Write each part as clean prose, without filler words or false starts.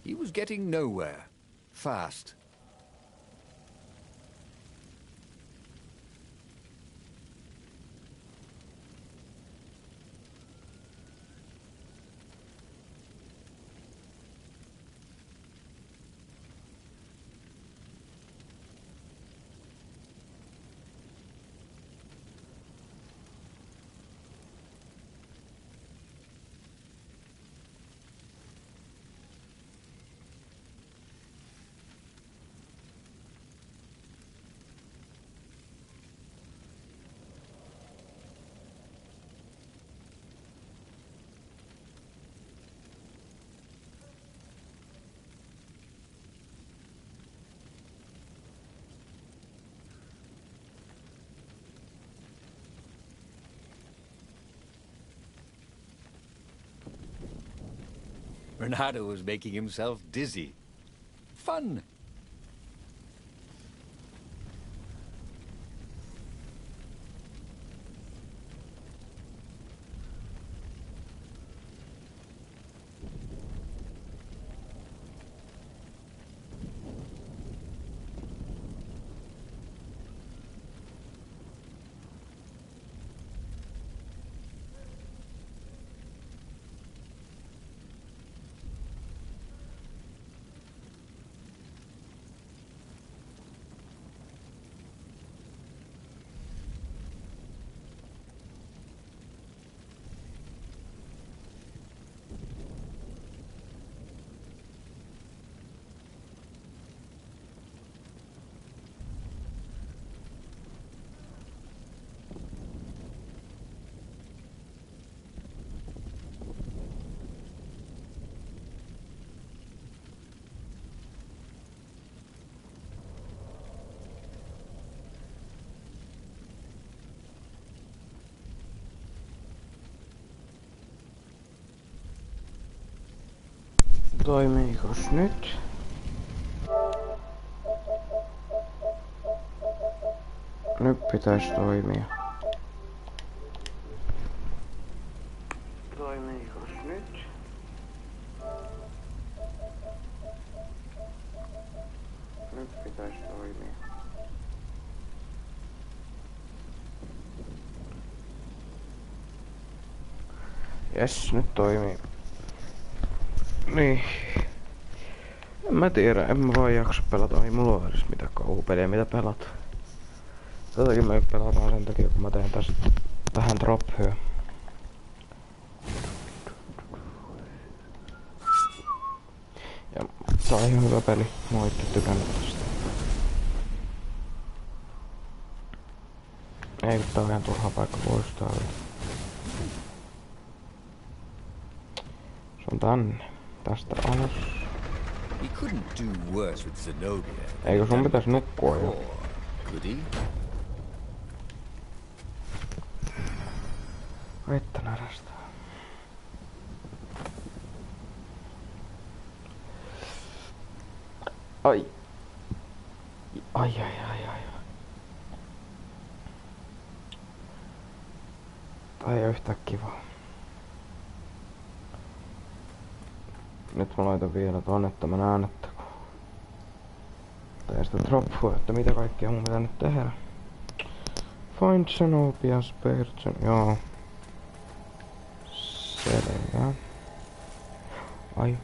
He was getting nowhere. Fast. Renato was making himself dizzy. Fun. Toimiikos nyt? Nyt pitäisi toimia. Toimiikos nyt? Nyt pitäisi toimia. Jes, nyt toimii. Niin. En mä tiedä, en mä vaan jaksa pelata. Ei mulla ole edes mitään kauhupeliä mitä pelata. Tätäkin me pelataan sen takia kun mä teen tästä vähän drop-hyö. Ja tää on ihan hyvä peli. Mä oon itse tykännyt tästä. Ei kun tää on ihan turha paikka poistaa. Se on tänne. Tästä alas. Eikö sun pitäis nukkua jo? Vettä närästää. Ai. Ai. Tää ei oo yhtään kivaa. Nyt mä laitan vielä tonne tämän äänettä. Teen sitä droppua, että mitä kaikkea mun pitää nyt tehdä. Find Xenobia's person, joo. Selvä. Ai.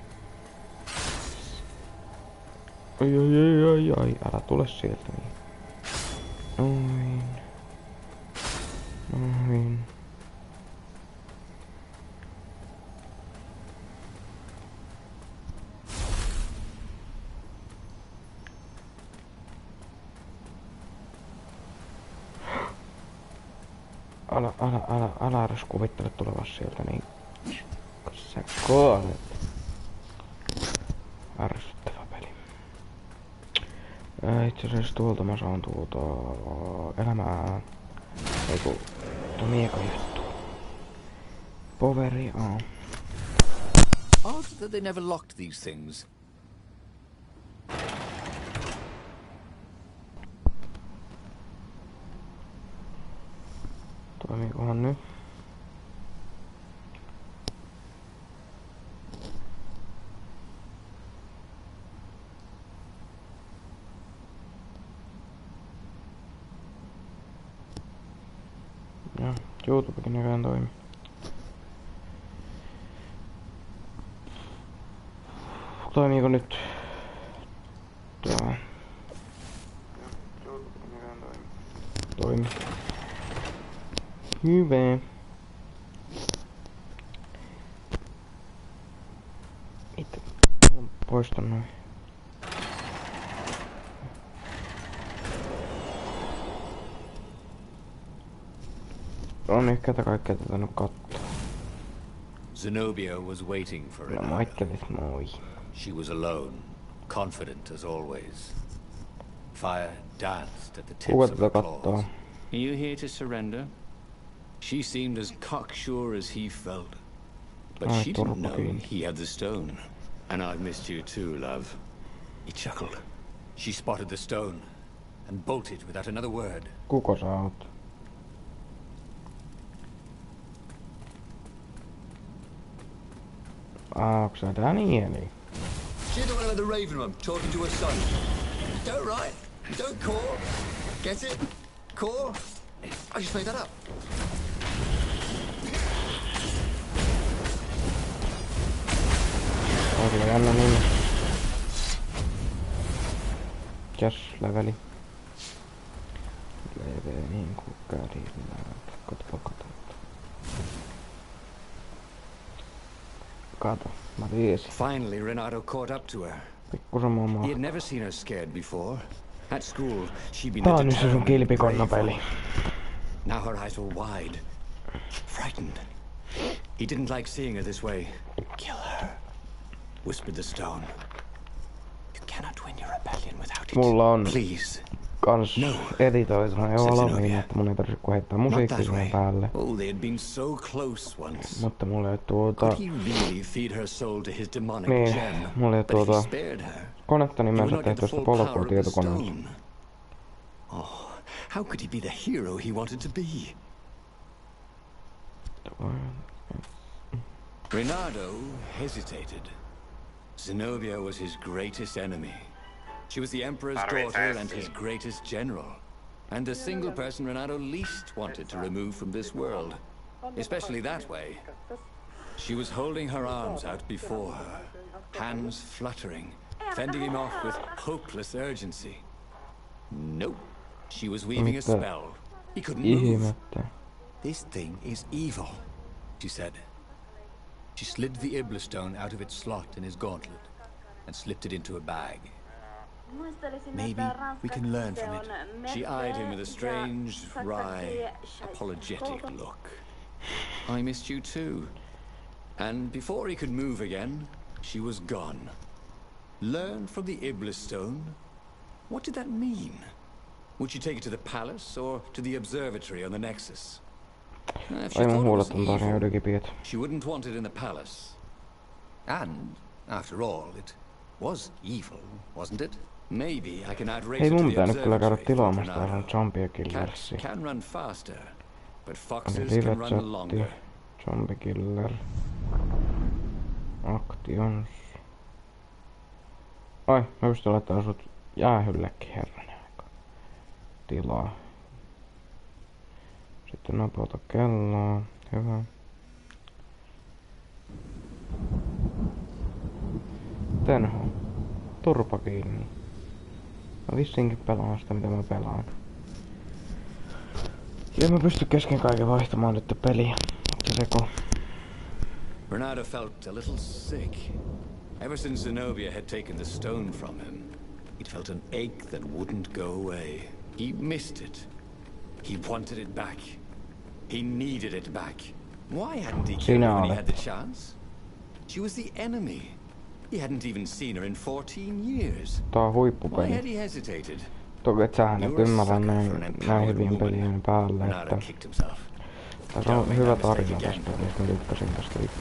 Ai, älä tule sieltä niin. Noin. Älä edes kuvittele tulevassa sieltä niin. Sä kuolet. Ärsyttävä peli. Itse asiassa tuolta mä saan tuolta elämää. Eiku tuo miekajuttu. Poveri on. Odd that they never locked these things. Toimiikohan nyt? YouTubekin näköjään toimi. Toimiiko nyt? Tää. Toimi. Hyvä. Itse poistan noin. On ehkä kaikkea tätä nyt kattoo. Zenobia was waiting for No moikkelis moi. She was alone, confident as always. Fire danced at the tips Kuka of tätä her kattoo? claws. Are you here to surrender? She seemed as cocksure as he felt. But Ai, she didn't know turpakiin. he had the stone. And I've missed you too, love. He chuckled. She spotted the stone and bolted without another word. Kuka sä oot? Onko sä Danieli? She's the one at the Raven Room talking to her son. Don't write. Don't call. Get it? Call? I just made that up. On kyllä jännä nimi. Mikäs leveli? Leveli niin kuin kädillä. Kato. Kato, mä tiesin. Finally, Renato caught up to her. Pikkusen mammaa. He had never seen her scared before. At school, she'd been Tää a on nyt se sun determined, kilpikonnapeli. brave one. Now her eyes were wide, frightened. He didn't like seeing her this way. Kill her, whispered the stone. You cannot win your rebellion without it. Mulla on Please. kans editoituna jo Said valmiina, Zenobia. että mun ei tarvitse kuin heittää Not musiikki that siihen way. päälle. Oh, they had been so close once. Mutta mulla ei Could he really feed her soul to his demonic Niin, gem? mulla ei But if he spared her, konetta he would nimensä not get the tehty sitä full power polkua of the tietokoneessa. stone. Oh, how could he be the hero he wanted to be? Renato hesitated. Zenobia was his greatest enemy. She was the Emperor's daughter and his greatest general. And the single person Renato least wanted to remove from this world. Especially that way. She was holding her arms out before her, hands fluttering, fending him off with hopeless urgency. Nope. She was weaving a spell. He couldn't move. Ihmettä. This thing is evil, she said. She slid the Iblis stone out of its slot in his gauntlet and slipped it into a bag. Maybe we can learn from it. She eyed him with a strange, wry, apologetic look. I missed you too. And before he could move again, she was gone. Learn from the Iblis stone? What did that mean? Would she take it to the palace or to the observatory on the Nexus? If she Aivan thought it was huolettoman tarina evil, ylikipiet. she wouldn't want it in the palace. And, after all, it was evil, wasn't it? Maybe I can outrace Ei her to mun the pitänyt kyllä käydä observatory, tilaamassa thought täällä Renato. Zombie Cats Killersi. can run faster, but Oli foxes live can run chatti. longer. Zombie Killer. Actions. Ai, mä pystyn laittamaan sut jäähyllekin herran aika. Tilaa. Sitten napauta kelloa. Hyvä. Tenho. Turpa kiinni. Mä vissinkin pelaan sitä mitä mä pelaan. Ja mä pystyn kesken kaiken vaihtamaan nyt peliä. Se seko. Renato felt a little sick. Ever since Zenobia had taken the stone from him, he'd felt an ache that wouldn't go away. He missed it. He wanted it back. He needed it back. Why hadn't he killed her when he had the chance? She was the enemy. He hadn't even seen her in 14 years. Tää on Why huippupeli. had he hesitated? Toki et sähän et You were a ymmärrä sucker for an näin empowered hyvien woman. pelien päälle, Renato että kicked himself. tässä Don't on make hyvä that mistake tarina again. tästä, mistä mä tykkäsin tästä itse.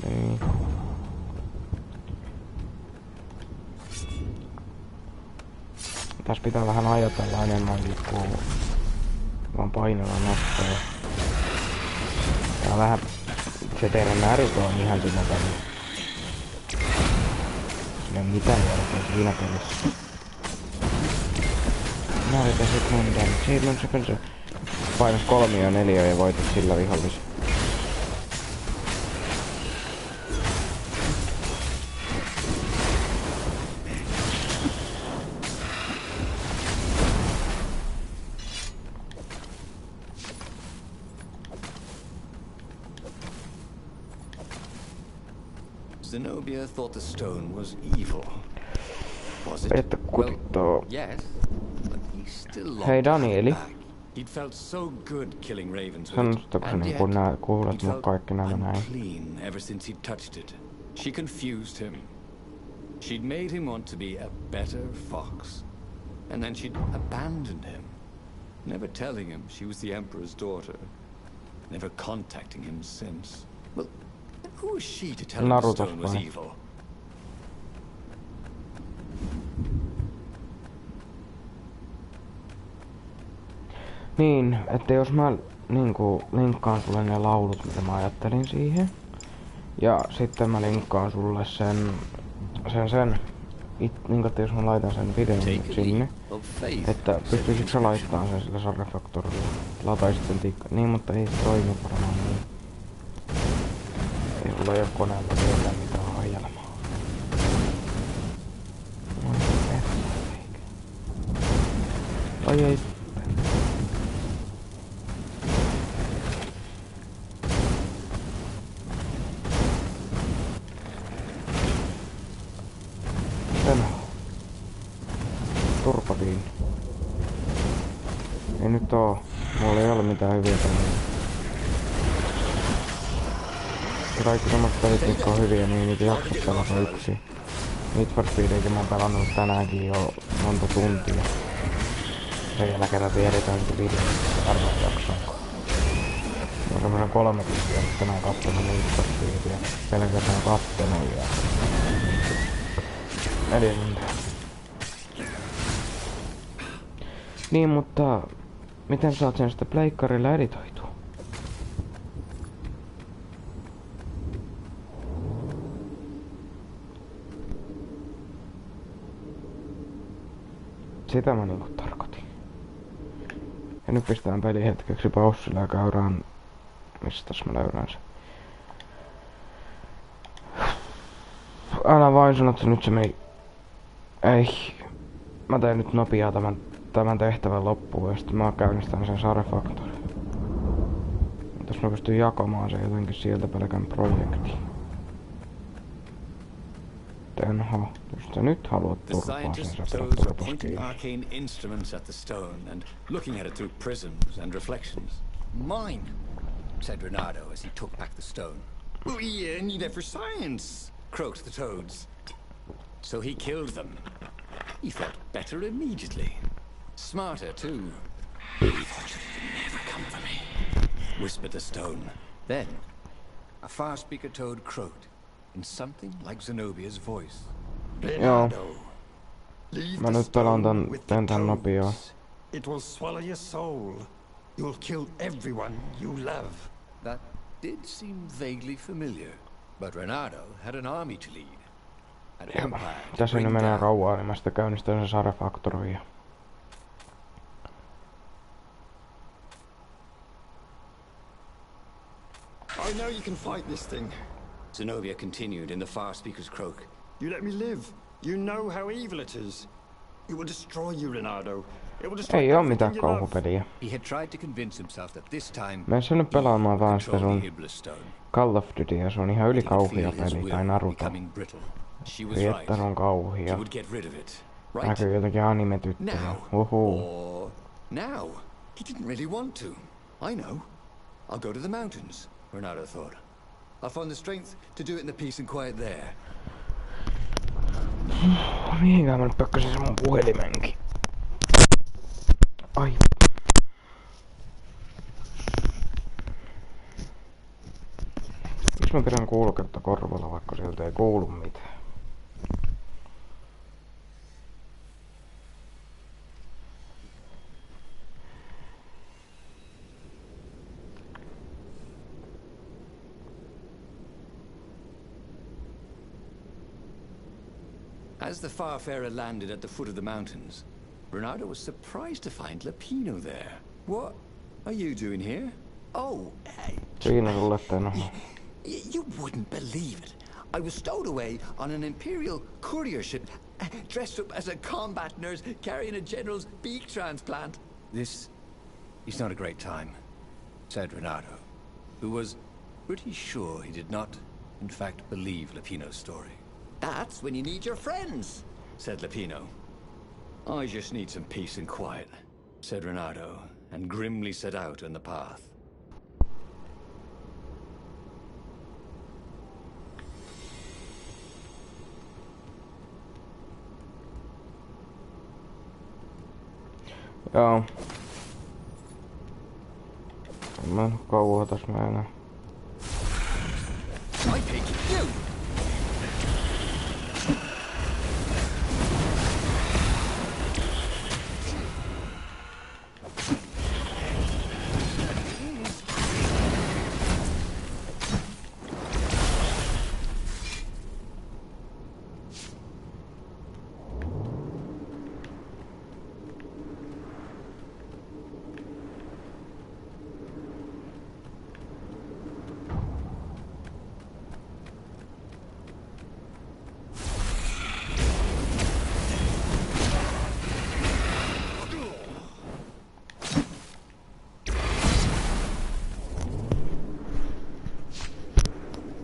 Niin. Tässä pitää vähän ajatella enemmän liikkuu vaan painella nappeja. Tää on vähän se teidän närikö on ihan siinä pelissä. Siinä ei ole mitään järkeä siinä pelissä. Mä vetäisit mun damage. Siitä se painas 3 ja 4 ja voitat sillä vihollisen. Zenobia thought the stone was evil. Was it? Well, yes, but he still loved Hei Danieli. He'd felt so good killing ravens with it, Sanottako and sen yet kun nää kuulet he'd mut felt kaikki nämä näin? unclean ever since he'd touched it. She confused him. She'd made him want to be a better fox, and then she'd abandoned him, never telling him she was the Emperor's daughter, never contacting him since. Well, who was she to tell him the stone was evil? Niin, että jos mä niinku linkkaan sulle ne laulut, mitä mä ajattelin siihen. Ja sitten mä linkkaan sulle niin että jos mä laitan sen videon sinne, että pystyisikö sä laittamaan sen sillä sarjafaktorilla. Latai sitten niin, mutta ei se toimi varmaan niin. Ei sulla ole koneella vielä mitään ajelmaa. Ai ei. Turpa kiinni. Ei nyt oo. Mulla ei ole mitään hyviä pelejä. Kaikki semmoset pelit, mitkä on hyviä, niin niitä jaksa pelata yksin. Need for Speediäkin mä oon pelannut tänäänkin jo monta tuntia. Sen jälkeen tiedetään sitä videoa, että arvoin jaksoonko. Mä oon semmosen 3 tuntia tänään kattonut Need for Speediä. Pelkästään kattonut ja 4 tuntia. Niin, mutta miten saat sen sitä pleikkarilla editoitua? Sitä mä niinku tarkoitin. Ja nyt pistetään peli hetkeksi paussille ja käydään... Mistäs mä löydän sen? Älä vain sanot se nyt se meni... Ei. Mä teen nyt nopeaa tämän tehtävän loppuun ja sitten mä käynnistän sen sarjafaktorin. Jos mä pystyn jakamaan sen jotenkin sieltä pelkän projektiin. Tenho, jos sä nyt haluat turpaa sen, sä pidät turpas kiinni. Instruments at the stone and looking at it through prisms and reflections. Mine, said Renato as he took back the stone. We need it for science, croaked the toads. So he killed them. He felt better immediately. Smarter, too. He thought you'd never come for me, whispered the stone. Then, a far-speaker toad croaked, in something like Zenobia's voice. Joo. Mä nyt pelaan tän nopeaa. It will swallow your soul. You'll kill everyone you love. That did seem vaguely familiar, but Renato had an army to lead. An empire to Tässä bring nyt menee down. rauhaa, niin mä sitten käynnistän sen sarjafaktorin. I know you can fight this thing. Zenobia continued in the far speaker's croak. You let me live. You know how evil it is. It will destroy you, Renato. It will destroy Ei oo everything mitään you love. kauhupeliä. He had tried to convince himself that this time Mene sä nyt pelaamaan vaan sitä control sun the Iblis stone. Call of Dutyä, se on ihan yli He could kauhia feel his peli, will tai Naruto. becoming brittle. She was Että right. on He kauhia. would get rid of it. Right Näkyy jotenkin anime-tyttöjä. now. Uhuu. Or now. He didn't really want to. I know. I'll go to the mountains, Renato thought. I'll find the strength to do it in the peace and quiet there. Mihinkään mä nyt pökkäsin sen mun puhelimenkin. Ai. Miksi mä pidän kuuloketta korvalla, vaikka sieltä ei kuulu mitään? As the Farfarer landed at the foot of the mountains, Bernardo was surprised to find Lepino there. What are you doing here? Oh, you wouldn't believe it. I was stowed away on an Imperial courier ship, dressed up as a combat nurse carrying a general's beak transplant. This is not a great time, said Renato, who was pretty sure he did not, in fact, believe Lepino's story. That's when you need your friends, said Lepino. I just need some peace and quiet, said Renato, and grimly set out on the path. Joo. Mä kauhoitas mä enää. I pick you!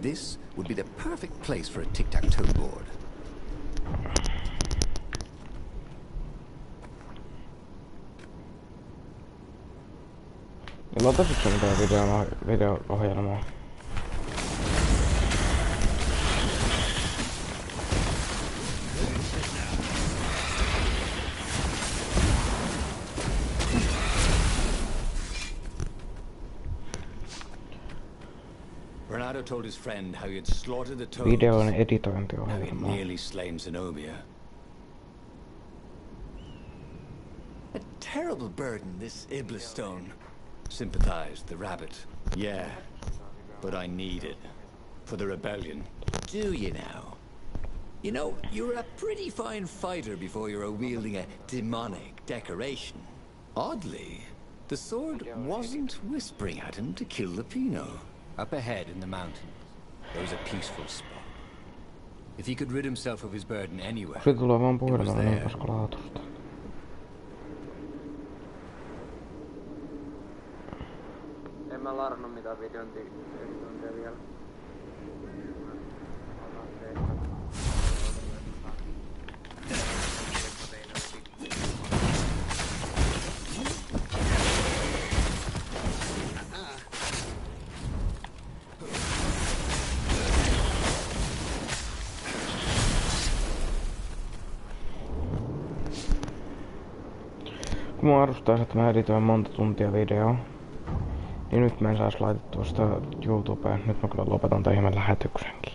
This would be the perfect place for a tic-tac-toe board. Latasitko mitään video-ohjelmaa? Bernardo told his friend how he had slaughtered the toads. Videon How he editointiohjelma. had nearly slain Zenobia. A terrible burden, this Iblistone. Sympathized the rabbit. Yeah, but I need it. For the rebellion. Do you now? You know, you're a pretty fine fighter before you're wielding a demonic decoration. Oddly, the sword wasn't whispering at him to kill Lepino. Up ahead in the mountains, there was a peaceful spot. If he could rid himself of his burden anywhere, Se tulee vaan it was puhelimella niin there. paskalaatusta. En mä larannut mitään videointia vielä. Kun mä arvostaisin, että mä editoin monta tuntia videoa, niin nyt mä en saisi laitettua sitä YouTubeen. Nyt mä kyllä lopetan tämän lähetyksenkin.